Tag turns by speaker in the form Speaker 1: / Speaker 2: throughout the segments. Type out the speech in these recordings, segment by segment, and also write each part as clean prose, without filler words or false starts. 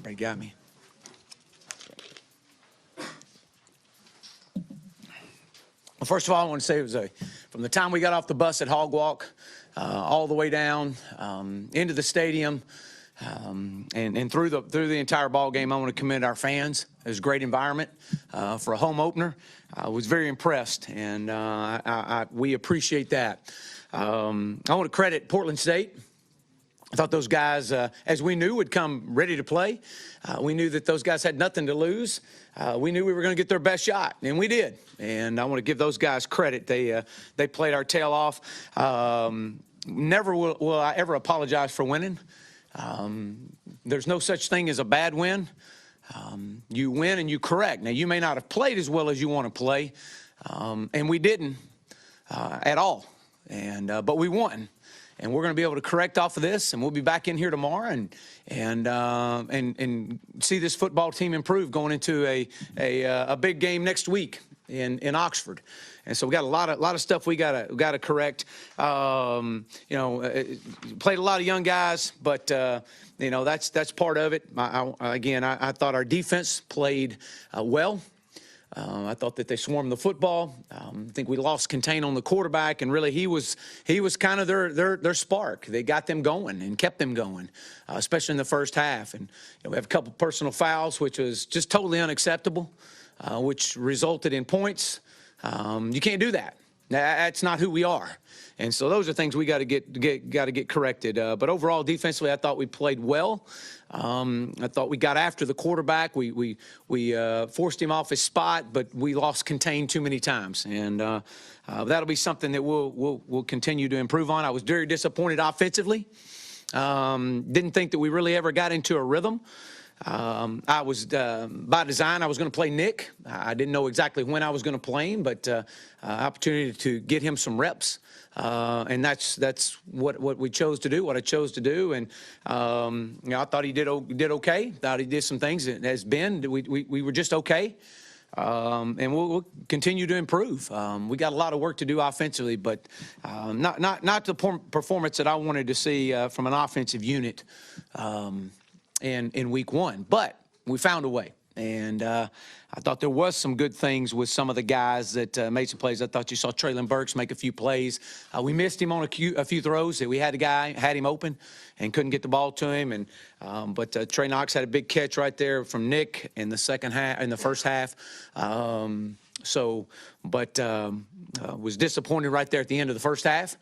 Speaker 1: Everybody got me? Well, first of all, I want to say it was from the time we got off the bus at Hog Walk all the way down into the stadium and through the entire ball game, I want to commend our fans. It was a great environment for a home opener. I was very impressed, and we appreciate that. I want to credit Portland State. I thought those guys, as we knew, would come ready to play. We knew that those guys had nothing to lose. We knew we were going to get their best shot, and we did. And I want to give those guys credit. They played our tail off. Never will I ever apologize for winning. There's no such thing as a bad win. You win and you correct. Now, you may not have played as well as you want to play, and we didn't at all. But we won. And we're going to be able to correct off of this, and we'll be back in here tomorrow and see this football team improve going into a big game next week in Oxford. And so we got a lot of stuff we got to correct. Played a lot of young guys, but that's part of it. I thought our defense played well. I thought that they swarmed the football. I think we lost contain on the quarterback, and really he was kind of their spark. They got them going and kept them going, especially in the first half. And we have a couple personal fouls, which was just totally unacceptable, which resulted in points. You can't do that. That's not who we are. And so those are things we got to get corrected. But overall, defensively, I thought we played well. I thought we got after the quarterback. We forced him off his spot, but we lost contain too many times. And that'll be something that we'll continue to improve on. I was very disappointed offensively. Didn't think that we really ever got into a rhythm. I was, by design, I was going to play Nick. I didn't know exactly when I was going to play him, but opportunity to get him some reps. And that's what we chose to do, what I chose to do. And, I thought he did okay. Thought he did some things. As Ben, we were just okay. And we'll continue to improve. We got a lot of work to do offensively, but not the performance that I wanted to see from an offensive unit in week one. But we found a way. And I thought there was some good things with some of the guys that made some plays. I thought you saw Traylon Burks make a few plays. We missed him on a few throws that we had him open and couldn't get the ball to him. But Trey Knox had a big catch right there from Nick in the first half. Was disappointed right there at the end of the first half.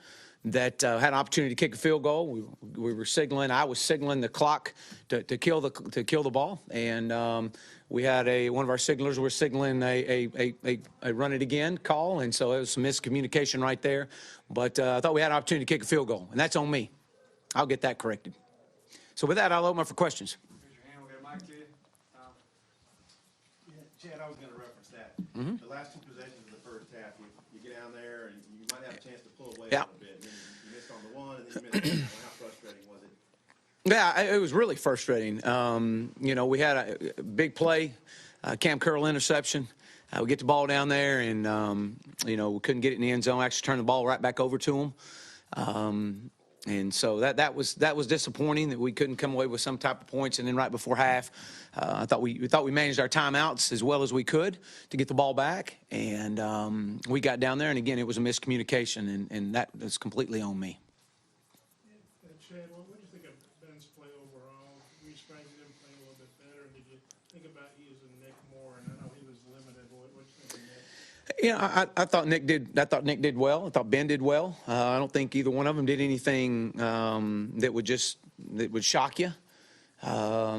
Speaker 1: That had an opportunity to kick a field goal. We were signaling. I was signaling the clock to kill the ball, and we had one of our signalers were signaling a run it again call, and so it was some miscommunication right there. But I thought we had an opportunity to kick a field goal, and that's on me. I'll get that corrected. So with that, I'll open up for questions.
Speaker 2: Raise your hand. We'll get a mic to you.
Speaker 3: Chad, I was going to reference that.
Speaker 1: Mm-hmm.
Speaker 3: The last two possessions of the first half, you get down there and you might have a chance to pull away
Speaker 1: Yeah.
Speaker 3: a little bit. And then you missed on the one, and then you missed on the other. How frustrating was it?
Speaker 1: Yeah, it was really frustrating. We had a big play, Cam Curl interception. We get the ball down there, and we couldn't get it in the end zone. Actually, turned the ball right back over to him. And so that was disappointing that we couldn't come away with some type of points. And then right before half, I thought we managed our timeouts as well as we could to get the ball back. And we got down there, and again, it was a miscommunication, and that was completely on me.
Speaker 4: Chad, what do you think of Ben's play overall? Were you surprised he didn't play a little bit better? Did you think about using Nick more? And I know he was limited. What do you think of Nick?
Speaker 1: Yeah, I thought Nick did. I thought Nick did well. I thought Ben did well. I don't think either one of them did anything that would shock you. I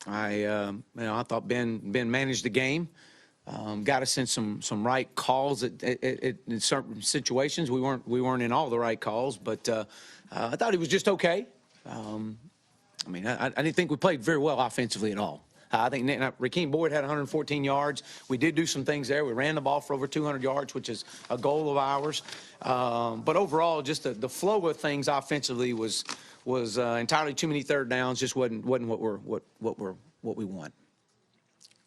Speaker 1: thought Ben managed the game. Got us in some right calls in certain situations. We weren't in all the right calls, but I thought he was just okay. I didn't think we played very well offensively at all. I think Rakeem Boyd had 114 yards. We did do some things there. We ran the ball for over 200 yards, which is a goal of ours. But overall, just the flow of things offensively was entirely too many third downs. Just wasn't what we want.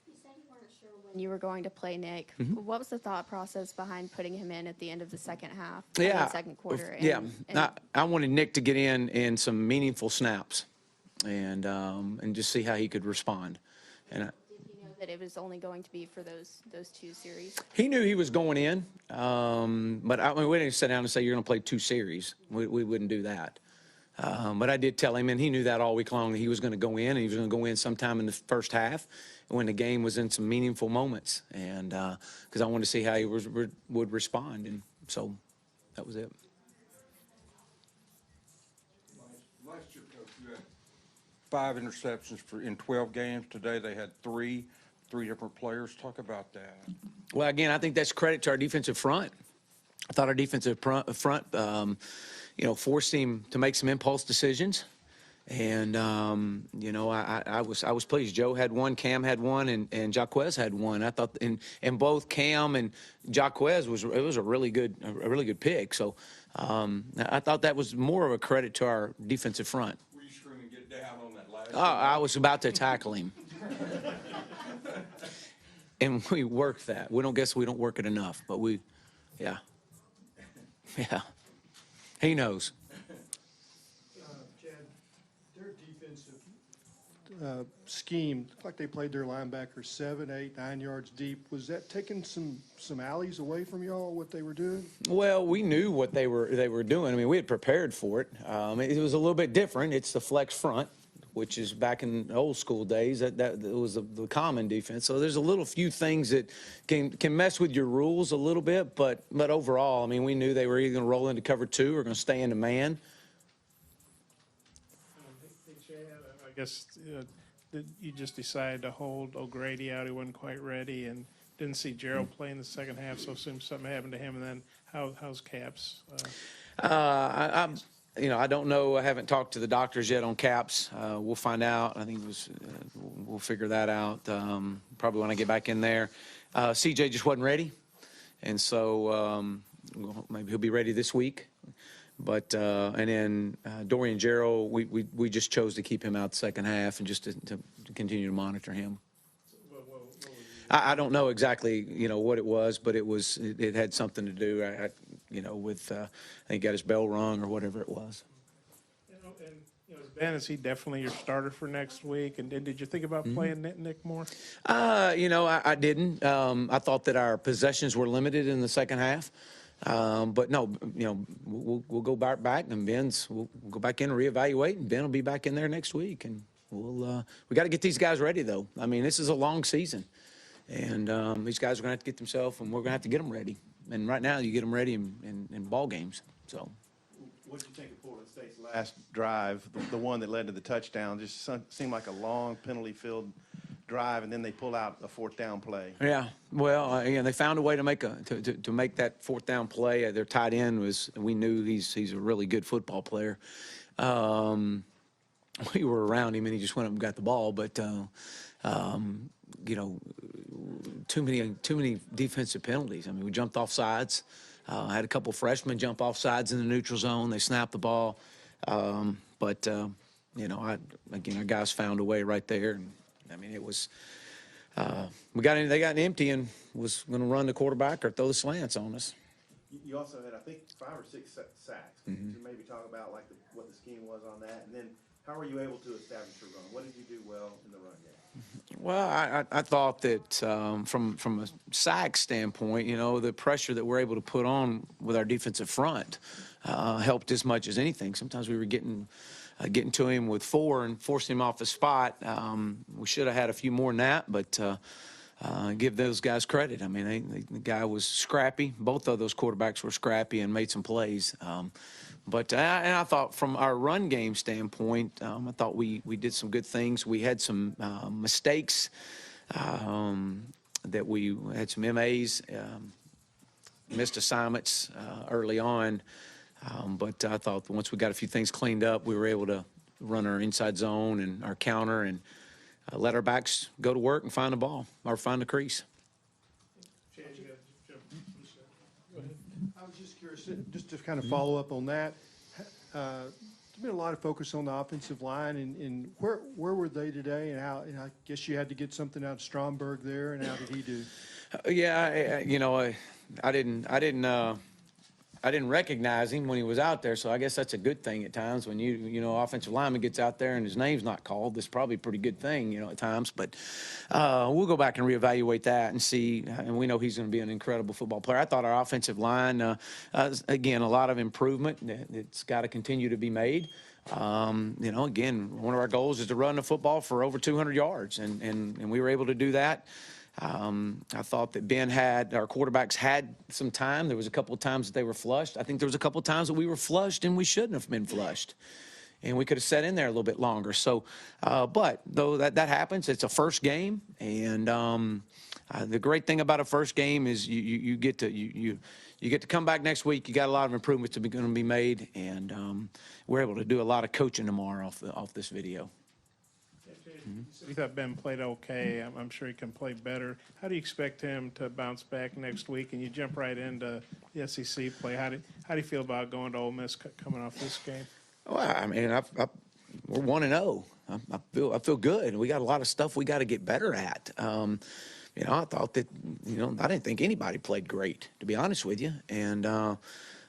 Speaker 5: You said you weren't sure when you were going to play Nick.
Speaker 1: Mm-hmm.
Speaker 5: What was the thought process behind putting him in at the end of the second half?
Speaker 1: Yeah,
Speaker 5: The second quarter.
Speaker 1: I wanted Nick to get in some meaningful snaps. and just see how he could respond. And
Speaker 5: Did he know that it was only going to be for those two series?
Speaker 1: he knew he was going in, but I mean, we didn't sit down and say you're going to play 2 series. We wouldn't do that. But I did tell him, and he knew that all week long, that he was going to go in, and he was going to go in sometime in the first half when the game was in some meaningful moments, and because I wanted to see how he would respond, and so that was it.
Speaker 2: Last year, Coach, you had 5 interceptions in 12 games. Today they had 3 different players. Talk about that.
Speaker 1: Well, again, I think that's credit to our defensive front. I thought our defensive front, forced him to make some impulse decisions. And, I was pleased. Joe had one, Cam had one, and Jaquez had one. I thought, and both Cam and Jaquez was a really good pick. So I thought that was more of a credit to our defensive front.
Speaker 2: Were you screaming, get down on that last
Speaker 1: I was about to tackle him. And we worked that. We don't work it enough, but yeah. Yeah. He knows.
Speaker 6: Chad, their defensive scheme, looked like they played their linebackers 7, 8, 9 yards deep. Was that taking some alleys away from y'all, what they were doing?
Speaker 1: Well, we knew what they were doing. I mean, we had prepared for it. It was a little bit different. It's the flex front, which is back in old school days. That was the common defense. So there's a few things that can mess with your rules a little bit, but overall, I mean, we knew they were either going to roll into cover 2 or going to stay into man.
Speaker 4: Hey, Chad, I guess you just decided to hold O'Grady out. He wasn't quite ready, and didn't see Gerald play in the second half, so assume something happened to him. And then how's Caps?
Speaker 1: I don't know. I haven't talked to the doctors yet on Caps. We'll find out. I think we'll figure that out probably when I get back in there. CJ just wasn't ready, and so maybe he'll be ready this week. But and then Dorian Gerald, we just chose to keep him out the second half and just to continue to monitor him. I don't know exactly what it was, but it had something to do with I think he got his bell rung or whatever it was.
Speaker 4: Ben, is he definitely your starter for next week? And did you think about playing Nick more?
Speaker 1: I didn't. I thought that our possessions were limited in the second half. But no, we'll go back and we'll go back in and reevaluate, and Ben will be back in there next week, and we got to get these guys ready though. I mean, this is a long season, and these guys are going to have to get themselves, and we're going to have to get them ready. And right now, you get them ready in ball games. So,
Speaker 3: What did you think of Portland State's last drive, the one that led to the touchdown? Just seemed like a long penalty-filled drive, and then they pull out a 4th down play.
Speaker 1: yeah, well, again, they found a way to make to make that 4th down play. Their tight end we knew he's a really good football player. We were around him, and he just went up and got the ball, but too many defensive penalties. I mean, we jumped off sides. Had a couple freshmen jump off sides in the neutral zone. They snapped the ball, but our guys found a way right there. And I mean, it was they got empty and was going to run the quarterback or throw the slants on us.
Speaker 3: You also had, I think, 5 or 6 sacks. Could you maybe talk about what the scheme was on that, and then how were you able to establish your run? What did you do well in the run game?
Speaker 1: Well, I thought that from a sack standpoint, the pressure that we're able to put on with our defensive front helped as much as anything. Sometimes we were getting to him with 4 and forcing him off the spot. We should have had a few more than that, but give those guys credit. I mean, the guy was scrappy. Both of those quarterbacks were scrappy and made some plays. But I thought from our run game standpoint, I thought we did some good things. We had some mistakes that we had some MAs, missed assignments early on. But I thought once we got a few things cleaned up, we were able to run our inside zone and our counter and let our backs go to work and find the ball or find the crease.
Speaker 4: Chad, you got to jump. Go ahead.
Speaker 6: I was just curious, just to kind of follow up on that. There's been a lot of focus on the offensive line, and where were they today, and how? And I guess you had to get something out of Stromberg there, and how did he do?
Speaker 1: Yeah, I didn't didn't recognize him when he was out there, so I guess that's a good thing at times when offensive lineman gets out there and his name's not called. That's probably a pretty good thing, at times. But we'll go back and reevaluate that and see. And we know he's going to be an incredible football player. I thought our offensive line, again, a lot of improvement. It's got to continue to be made. Again, one of our goals is to run the football for over 200 yards, and we were able to do that. I thought that our quarterbacks had some time. There was a couple of times that they were flushed. I think there was a couple of times that we were flushed and we shouldn't have been flushed. And we could have sat in there a little bit longer. So, but though that happens, it's a first game. And the great thing about a first game is you get to come back next week. You got a lot of improvements going to be made. And we're able to do a lot of coaching tomorrow off this video.
Speaker 4: We thought Ben played okay. I'm sure he can play better. How do you expect him to bounce back next week? And you jump right into the SEC play. How do you feel about going to Ole Miss coming off this game?
Speaker 1: Well, I mean, we're 1-0. I feel good. We got a lot of stuff we got to get better at. I thought that I didn't think anybody played great, to be honest with you. And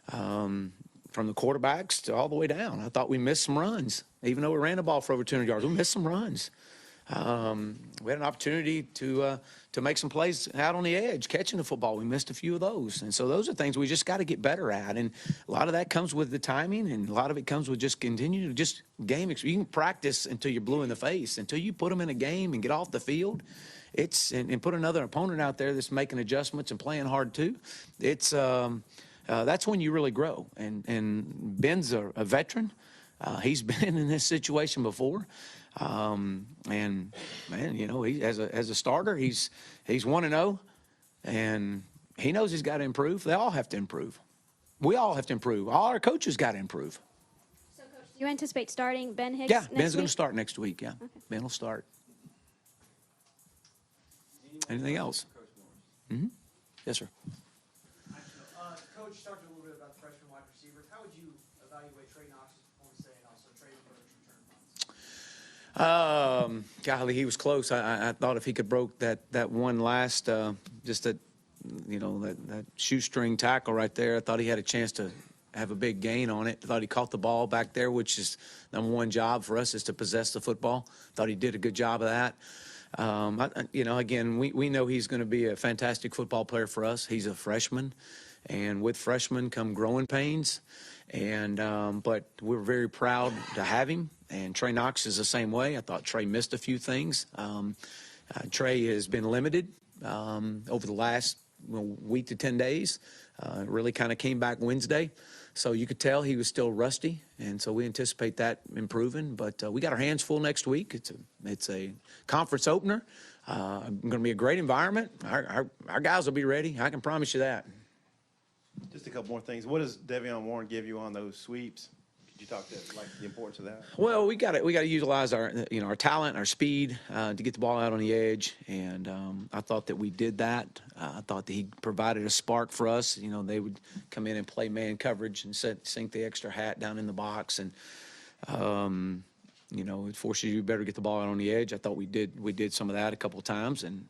Speaker 1: from the quarterbacks to all the way down, I thought we missed some runs. Even though we ran the ball for over 200 yards, we missed some runs. We had an opportunity to make some plays out on the edge, catching the football. We missed a few of those. And so those are things we just got to get better at. And a lot of that comes with the timing, and a lot of it comes with just continue to just game. You can practice until you're blue in the face, until you put them in a game and get off the field. And put another opponent out there that's making adjustments and playing hard too. That's when you really grow. And Ben's a veteran. He's been in this situation before. And man, he as a starter, he's 1-0, and he knows he's got to improve. They all have to improve. We all have to improve. All our coaches got to improve.
Speaker 5: So, Coach, do you anticipate starting Ben Hicks
Speaker 1: Yeah,
Speaker 5: next
Speaker 1: Ben's going
Speaker 5: week?
Speaker 1: to start next week. Yeah,
Speaker 5: Okay.
Speaker 1: Ben will start. Anything else? Mm-hmm. Yes, sir.
Speaker 7: Coach, talked a little bit about the freshman wide receivers. How would you evaluate Trey Knox's performance today and also Trey Burke's return punts?
Speaker 1: Golly, he was close. I thought if he could broke that one last, just that shoestring tackle right there, I thought he had a chance to have a big gain on it. I thought he caught the ball back there, which is number one job for us, is to possess the football. Thought he did a good job of that. Again, we know he's going to be a fantastic football player for us. He's a freshman, and with freshmen come growing pains. But we're very proud to have him. And Trey Knox is the same way. I thought Trey missed a few things. Trey has been limited over the last week to 10 days. Really kind of came back Wednesday. So you could tell he was still rusty, and so we anticipate that improving. But we got our hands full next week. It's a conference opener. Going to be a great environment. Our guys will be ready. I can promise you that.
Speaker 3: Just a couple more things. What does Devion Warren give you on those sweeps? Could you talk to the importance of that?
Speaker 1: Well, we got to utilize our talent, our speed to get the ball out on the edge, and I thought that we did that. I thought that he provided a spark for us. They would come in and play man coverage and sink the extra hat down in the box, and it forces you better get the ball out on the edge. I thought we did some of that a couple of times, and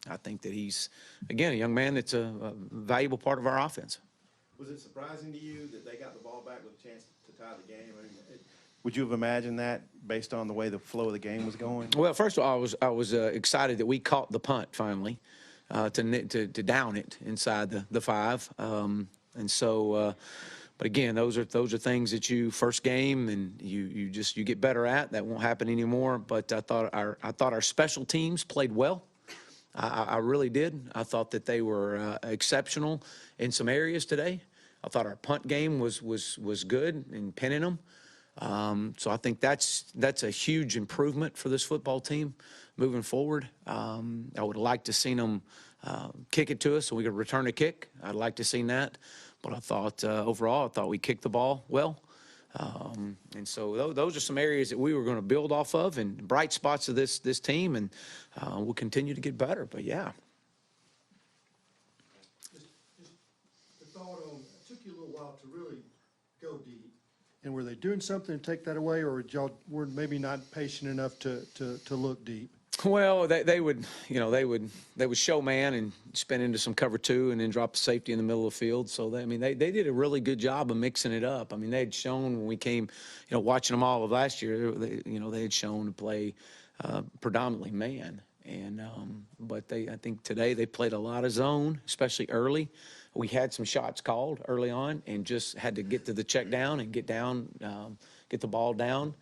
Speaker 1: I think that he's again a young man that's a valuable part of our offense.
Speaker 3: Was it surprising to you that they got the ball back with a chance to tie the game? I mean, would you have imagined that based on the way the flow of the game was going?
Speaker 1: Well, first of all, I was excited that we caught the punt finally to down it inside the 5, and so. But again, those are things that you first game and you get better at. That won't happen anymore. But I thought our special teams played well. I really did. I thought that they were exceptional in some areas today. I thought our punt game was good in pinning them. So I think that's a huge improvement for this football team moving forward. I would have liked to seen them kick it to us so we could return a kick. I'd like to seen that. But I thought overall, we kicked the ball well. And so those are some areas that we were going to build off of and bright spots of this team, and we'll continue to get better. But yeah.
Speaker 6: Just the thought on, it took you a little while to really go deep. And were they doing something to take that away, or y'all were maybe not patient enough to look deep?
Speaker 1: Well, they would, they would show man and spin into some cover two and then drop a safety in the middle of the field. So they did a really good job of mixing it up. I mean, they had shown when we came, watching them all of last year, they had shown to play predominantly man. And but I think today they played a lot of zone, especially early. We had some shots called early on and just had to get to the check down and get down, get the ball down.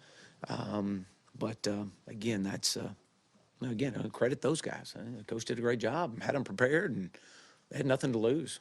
Speaker 1: But again, that's. Again, credit those guys. The coach did a great job, had them prepared, and they had nothing to lose.